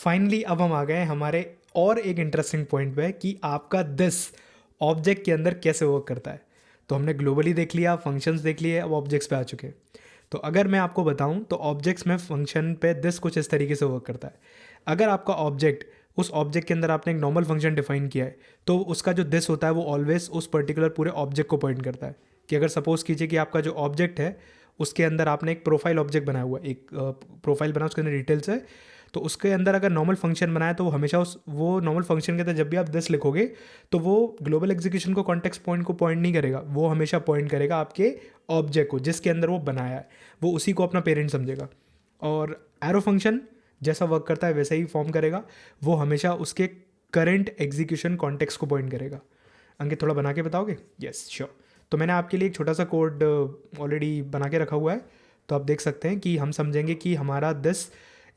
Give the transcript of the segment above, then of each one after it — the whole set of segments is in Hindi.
फाइनली अब हम आ गए हमारे और एक इंटरेस्टिंग पॉइंट पे कि आपका दिस ऑब्जेक्ट के अंदर कैसे वर्क करता है। तो हमने ग्लोबली देख लिया, फंक्शंस देख लिए, अब ऑब्जेक्ट्स पे आ चुके हैं। तो अगर मैं आपको बताऊं तो ऑब्जेक्ट्स में फंक्शन पे दिस कुछ इस तरीके से वर्क करता है। अगर आपका ऑब्जेक्ट, उस ऑब्जेक्ट के अंदर आपने एक नॉर्मल फंक्शन डिफाइन किया है, तो उसका जो दिस होता है वो ऑलवेज उस पर्टिकुलर पूरे ऑब्जेक्ट को पॉइंट करता है। कि अगर सपोज कीजिए कि आपका जो ऑब्जेक्ट है उसके अंदर आपने एक प्रोफाइल ऑब्जेक्ट बनाया हुआ है, एक प्रोफाइल बना, उसके अंदर डिटेल्स है, तो उसके अंदर अगर नॉर्मल फंक्शन बनाए तो वो हमेशा उस वो नॉर्मल फंक्शन के अंदर जब भी आप दिस लिखोगे तो वो ग्लोबल एग्जीक्यूशन को कॉन्टेक्स्ट पॉइंट को पॉइंट नहीं करेगा, वो हमेशा पॉइंट करेगा आपके ऑब्जेक्ट को जिसके अंदर वो बनाया है, वो उसी को अपना पेरेंट समझेगा। और एरो फंक्शन जैसा वर्क करता है वैसे ही फॉर्म करेगा, वो हमेशा उसके करंट एग्जीक्यूशन कॉन्टेक्स्ट को पॉइंट करेगा। अंकित थोड़ा बना के बताओगे? Yes sure. तो मैंने आपके लिए एक छोटा सा कोड ऑलरेडी बना के रखा हुआ है, तो आप देख सकते हैं कि हम समझेंगे कि हमारा दिस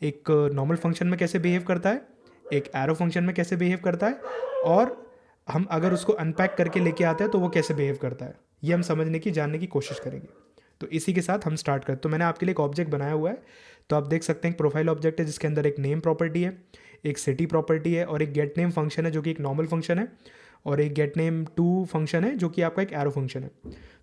एक नॉर्मल फंक्शन में कैसे बिहेव करता है, एक एरो फंक्शन में कैसे बिहेव करता है, और हम अगर उसको अनपैक करके लेके आते हैं तो वो कैसे बिहेव करता है, ये हम समझने की, जानने की कोशिश करेंगे। तो इसी के साथ हम स्टार्ट करते। तो मैंने आपके लिए एक ऑब्जेक्ट बनाया हुआ है, तो आप देख सकते हैं एक प्रोफाइल ऑब्जेक्ट है जिसके अंदर एक नेम प्रॉपर्टी है, एक सिटी प्रॉपर्टी है, और एक गेट नेम फंक्शन है जो कि एक नॉर्मल फंक्शन है, और एक गेट नेम टू फंक्शन है जो कि आपका एक एरो फंक्शन है।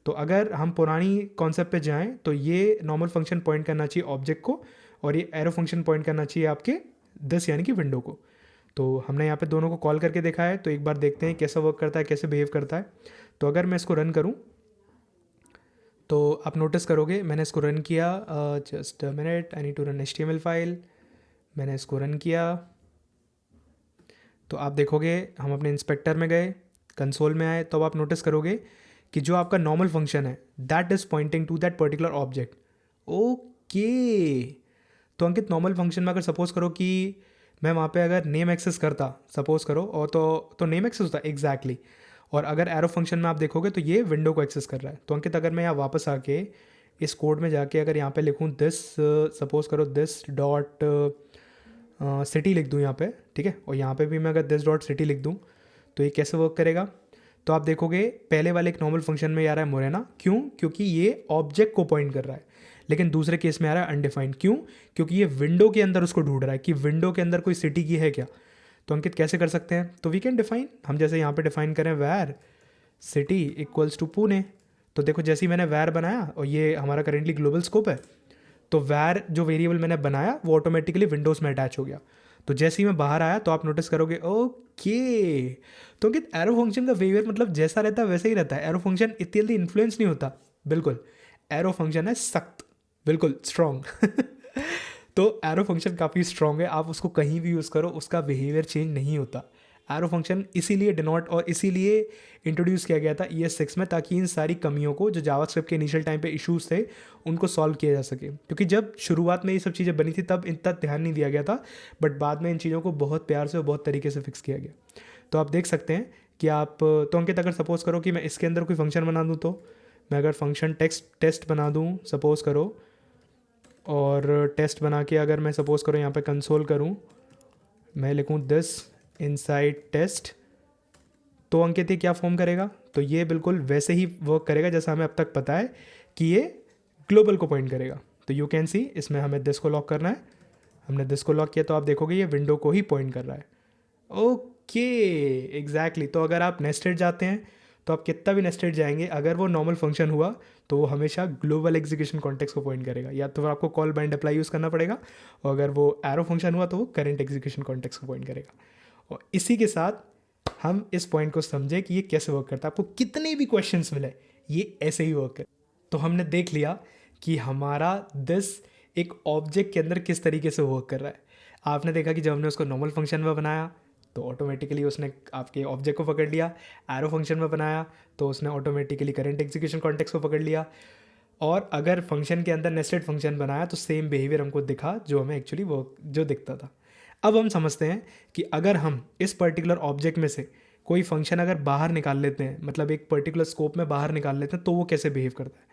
तो अगर हम पुरानी कॉन्सेप्ट पे जाएं तो ये नॉर्मल फंक्शन पॉइंट करना चाहिए ऑब्जेक्ट को, और ये एरो फंक्शन पॉइंट करना चाहिए आपके दिस यानी कि विंडो को। तो हमने यहाँ पे दोनों को कॉल करके देखा है, तो एक बार देखते हैं कैसा वर्क करता है, कैसे बिहेव करता है। तो अगर मैं इसको रन करूँ तो आप नोटिस करोगे मैंने इसको रन किया, just a minute, I need to run HTML file. मैंने इसको रन किया तो आप देखोगे हम अपने इंस्पेक्टर में गए, कंसोल में आए, तो अब आप नोटिस करोगे कि जो आपका नॉर्मल फंक्शन है that is pointing to that particular object. Okay, तो अंकित नॉर्मल फंक्शन में अगर सपोज करो कि मैं वहाँ पे अगर नेम एक्सेस करता, सपोज करो, और तो नेम एक्सेस होता एग्जैक्टली। और अगर एरो फंक्शन में आप देखोगे तो ये विंडो को एक्सेस कर रहा है। तो अंकित अगर मैं यहाँ वापस आके इस कोड में जाके अगर यहाँ पे लिखूँ दिस, सपोज करो दिस डॉट सिटी लिख दूँ यहाँ पे, ठीक है, और यहाँ पे भी मैं अगर दिस डॉट सिटी लिख दूँ तो ये कैसे वर्क करेगा। तो आप देखोगे पहले वाले एक नॉर्मल फंक्शन में आ रहा है मोरेना, क्यों? क्योंकि ये ऑब्जेक्ट को पॉइंट कर रहा है। लेकिन दूसरे केस में आ रहा है अनडिफाइंड, क्यों? क्योंकि ये विंडो के अंदर उसको ढूंढ रहा है कि विंडो के अंदर कोई सिटी की है क्या। तो अंकित कैसे कर सकते हैं? तो वी कैन डिफाइन, हम जैसे यहाँ पे डिफाइन करें वैर सिटी इक्वल्स टू पुणे। तो देखो जैसे ही मैंने वैर बनाया, और ये हमारा करेंटली ग्लोबल स्कोप है, तो वैर जो वेरिएबल मैंने बनाया वो ऑटोमेटिकली विंडोज़ में अटैच हो गया। तो जैसे ही मैं बाहर आया तो आप नोटिस करोगे ओके। तो कि एरो फंक्शन का बिहेवियर मतलब जैसा रहता है वैसे ही रहता है। एरो फंक्शन इतनी जल्दी इन्फ्लुएंस नहीं होता, बिल्कुल। एरो फंक्शन है सख्त, बिल्कुल स्ट्रॉन्ग। तो एरो फंक्शन काफ़ी स्ट्रॉन्ग है, आप उसको कहीं भी यूज़ करो उसका बिहेवियर चेंज नहीं होता। एरो फंक्शन इसीलिए डिनोट और इसीलिए इंट्रोड्यूस किया गया था ES6 में, ताकि इन सारी कमियों को जो जावास्क्रिप्ट के इनिशियल टाइम पे इश्यूज थे उनको सॉल्व किया जा सके। क्योंकि जब शुरुआत में ये सब चीज़ें बनी थी तब इतना ध्यान नहीं दिया गया था, बट बाद में इन चीज़ों को बहुत प्यार से और बहुत तरीके से फिक्स किया गया। तो आप देख सकते हैं कि आप, तो अंकित अगर सपोज करो कि मैं इसके अंदर कोई फंक्शन बना दूँ, तो मैं अगर फंक्शन टेस्ट बना दूँ सपोज करो, और टेस्ट बना के अगर मैं सपोज करो यहाँ पे कंसोल करूँ, मैं लिखूँ दिस इनसाइड टेस्ट, तो अंकित ये क्या फॉर्म करेगा? तो ये बिल्कुल वैसे ही वर्क करेगा जैसा हमें अब तक पता है कि ये ग्लोबल को पॉइंट करेगा। तो यू कैन सी इसमें हमें दिस को लॉक करना है, हमने दिस को लॉक किया तो आप देखोगे ये विंडो को ही पॉइंट कर रहा है। Okay exactly. तो अगर आप नेस्टेड जाते हैं तो आप कितना भी नेस्टेड जाएंगे, अगर वो नॉर्मल फंक्शन हुआ तो वो हमेशा ग्लोबल एग्जीक्यूशन कॉन्टेक्स्ट को पॉइंट करेगा, या तो आपको कॉल बाइंड अप्लाई यूज़ करना पड़ेगा, और अगर वो एरो फंक्शन हुआ तो वो करंट एग्जीक्यूशन कॉन्टेक्स्ट को पॉइंट करेगा। और इसी के साथ हम इस पॉइंट को समझे कि ये कैसे वर्क करता है। आपको कितने भी क्वेश्चंस मिले ये ऐसे ही वर्क करे। तो हमने देख लिया कि हमारा दिस एक ऑब्जेक्ट के अंदर किस तरीके से वर्क कर रहा है। आपने देखा कि जब हमने उसको नॉर्मल फंक्शन में बनाया तो ऑटोमेटिकली उसने आपके ऑब्जेक्ट को पकड़ लिया, एरो फंक्शन में बनाया तो उसने ऑटोमेटिकली करंट एग्जीक्यूशन कॉन्टेक्स्ट को पकड़ लिया, और अगर फंक्शन के अंदर नेस्टेड फंक्शन बनाया तो सेम बिहेवियर हमको दिखा जो हमें एक्चुअली वर्क जो दिखता था। अब हम समझते हैं कि अगर हम इस पर्टिकुलर ऑब्जेक्ट में से कोई फंक्शन अगर बाहर निकाल लेते हैं, मतलब एक पर्टिकुलर स्कोप में बाहर निकाल लेते हैं, तो वो कैसे बिहेव करता है।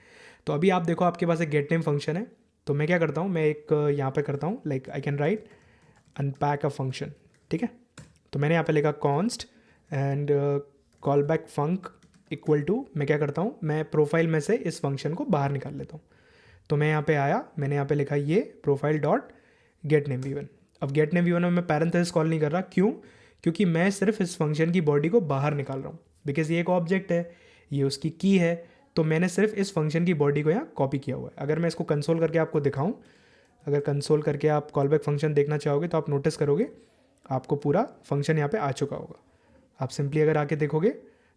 तो अभी आप देखो आपके पास एक गेट नेम फंक्शन है, तो मैं क्या करता हूँ, मैं एक यहाँ पे करता हूँ like I can write unpack a function, ठीक है। तो मैंने यहाँ पे लिखा const and call back func equal to, मैं क्या करता हूँ, मैं प्रोफाइल में से इस फंक्शन को बाहर निकाल लेता हूँ। तो मैं यहाँ पे आया, मैंने यहाँ पे लिखा ये profile dot gate name v1। अब गेट नेम v1 में मैं पैरेंथेसिस कॉल नहीं कर रहा, क्यों? क्योंकि मैं सिर्फ इस फंक्शन की बॉडी को बाहर निकाल रहा हूँ, बिकॉज ये एक ऑब्जेक्ट है, ये उसकी की है, तो मैंने सिर्फ इस फंक्शन की बॉडी को यहाँ कॉपी किया हुआ है। अगर मैं इसको कंसोल करके आपको दिखाऊँ, अगर कंसोल करके आप कॉलबैक फंक्शन देखना चाहोगे तो आप नोटिस करोगे आपको पूरा फंक्शन यहाँ पे आ चुका होगा। आप सिंपली अगर आके देखोगे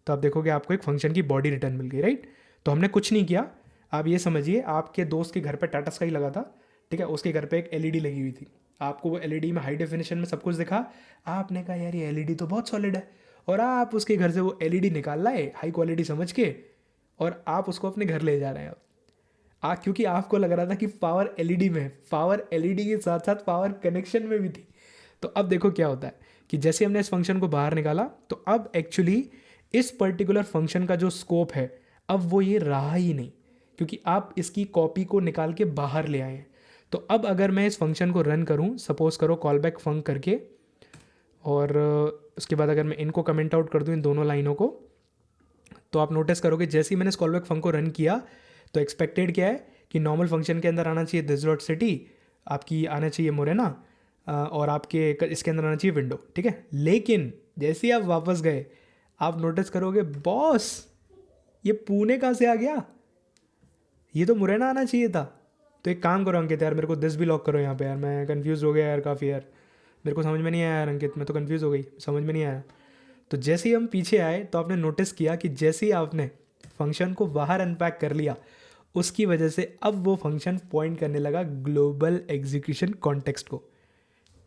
तो आप देखोगे आपको एक फंक्शन की बॉडी रिटर्न मिल गई, राइट? तो हमने कुछ नहीं किया। आप ये समझिए, आपके दोस्त के घर पे टाटा स्काई लगा था, ठीक है, उसके घर पे एक एलईडी लगी हुई थी, आपको वो एलईडी में हाई डेफिनेशन में सब कुछ दिखा, आपने कहा यार ये एलईडी तो बहुत सॉलिड है, और आप उसके घर से वो एलईडी निकाल लाए हाई क्वालिटी समझ के, और आप उसको अपने घर ले जा रहे हैं। अब क्योंकि आपको लग रहा था कि पावर एलईडी में है, पावर एलईडी के साथ साथ पावर कनेक्शन में भी थी। तो अब देखो क्या होता है कि जैसे हमने इस फंक्शन को बाहर निकाला, तो अब एक्चुअली इस पर्टिकुलर फंक्शन का जो स्कोप है अब वो ये रहा ही नहीं, क्योंकि आप इसकी कॉपी को निकाल के बाहर ले आए हैं। तो अब अगर मैं इस फंक्शन को रन करूं, सपोज करो कॉल बैक फंक करके, और उसके बाद अगर मैं इनको कमेंट आउट कर दूं इन दोनों लाइनों को, तो आप नोटिस करोगे जैसे ही मैंने इस कॉल बैक फंक को रन किया तो एक्सपेक्टेड क्या है कि नॉर्मल फंक्शन के अंदर आना चाहिए दिस डॉट सिटी, आपकी आना चाहिए मोरेना, और आपके इसके अंदर आना चाहिए विंडो, ठीक है। लेकिन जैसे ही आप वापस गए आप नोटिस करोगे बॉस ये पुणे कहाँ से आ गया, ये तो मुरैना आना चाहिए था। तो एक काम करो अंकित यार, मेरे को दिस भी लॉक करो यहाँ पे यार, मैं कंफ्यूज हो गया यार काफ़ी यार, मेरे को समझ में नहीं आया यार अंकित, मैं तो कंफ्यूज हो गई, समझ में नहीं आया। तो जैसे ही हम पीछे आए तो आपने नोटिस किया कि जैसे ही आपने फंक्शन को बाहर अनपैक कर लिया, उसकी वजह से अब वो फंक्शन पॉइंट करने लगा ग्लोबल एग्जीक्यूशन कॉन्टेक्स्ट को।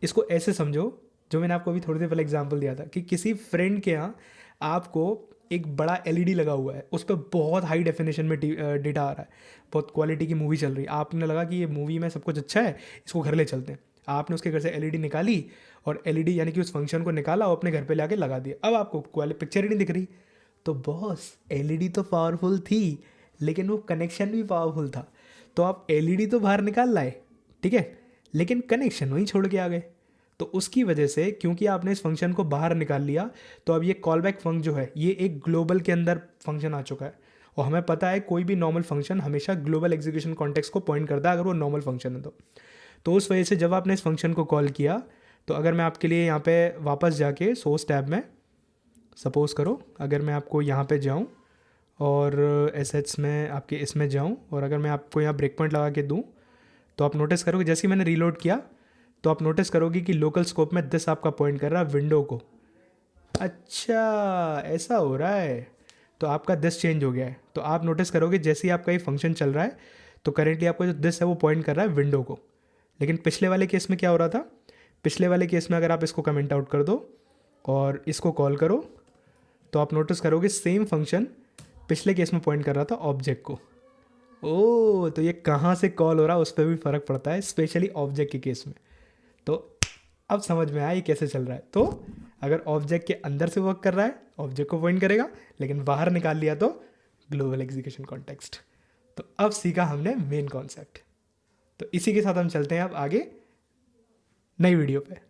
इसको ऐसे समझो, जो मैंने आपको अभी थोड़ी देर पहले एग्जांपल दिया था कि किसी फ्रेंड के यहाँ आपको एक बड़ा एलईडी लगा हुआ है, उस पर बहुत हाई डेफिनेशन में डेटा आ रहा है, बहुत क्वालिटी की मूवी चल रही है, आपने लगा कि ये मूवी में सब कुछ अच्छा है, इसको घर ले चलते हैं। आपने उसके घर से एलईडी निकाली और एलईडी यानी कि उस फंक्शन को निकाला और अपने घर पे लाके लगा दिया। अब आपको पिक्चर ही नहीं दिख रही, तो बॉस एलईडी तो पावरफुल थी लेकिन वो कनेक्शन भी पावरफुल था, तो आप एलईडी तो बाहर निकाल लाए, ठीक है, लेकिन कनेक्शन वहीं छोड़ के आ गए। तो उसकी वजह से क्योंकि आपने इस फंक्शन को बाहर निकाल लिया, तो अब ये कॉलबैक फंक्शन जो है ये एक ग्लोबल के अंदर फंक्शन आ चुका है, और हमें पता है कोई भी नॉर्मल फंक्शन हमेशा ग्लोबल एग्जीक्यूशन कॉन्टेक्स्ट को पॉइंट करता है अगर वो नॉर्मल फंक्शन है तो उस वजह से जब आपने इस फंक्शन को कॉल किया, तो अगर मैं आपके लिए यहाँ पे वापस जाके सोर्स टैब में सपोज़ करो, अगर मैं आपको यहाँ पे जाऊँ और एसेट्स में आपके इसमें जाऊँ, और अगर मैं आपको यहाँ ब्रेक पॉइंट लगा के दूँ, तो आप नोटिस करोगे जैसे ही मैंने रीलोड किया तो आप नोटिस करोगे कि लोकल स्कोप में दिस आपका पॉइंट कर रहा है विंडो को। अच्छा ऐसा हो रहा है, तो आपका दिस चेंज हो गया है। तो आप नोटिस करोगे जैसे ही आपका ये फंक्शन चल रहा है तो करेंटली आपका जो दिस है वो पॉइंट कर रहा है विंडो को। लेकिन पिछले वाले केस में क्या हो रहा था, पिछले वाले केस में अगर आप इसको कमेंट आउट कर दो और इसको कॉल करो तो आप नोटिस करोगे सेम फंक्शन पिछले केस में पॉइंट कर रहा था ऑब्जेक्ट को। ओ तो ये कहाँ से कॉल हो रहा है उस पर भी फ़र्क पड़ता है, स्पेशली ऑब्जेक्ट के केस में। तो अब समझ में आया ये कैसे चल रहा है। तो अगर ऑब्जेक्ट के अंदर से वर्क कर रहा है ऑब्जेक्ट को पॉइंट करेगा, लेकिन बाहर निकाल लिया तो ग्लोबल एग्जीक्यूशन कॉन्टेक्स्ट। तो अब सीखा हमने मेन कॉन्सेप्ट। तो इसी के साथ हम चलते हैं अब आगे नई वीडियो पे।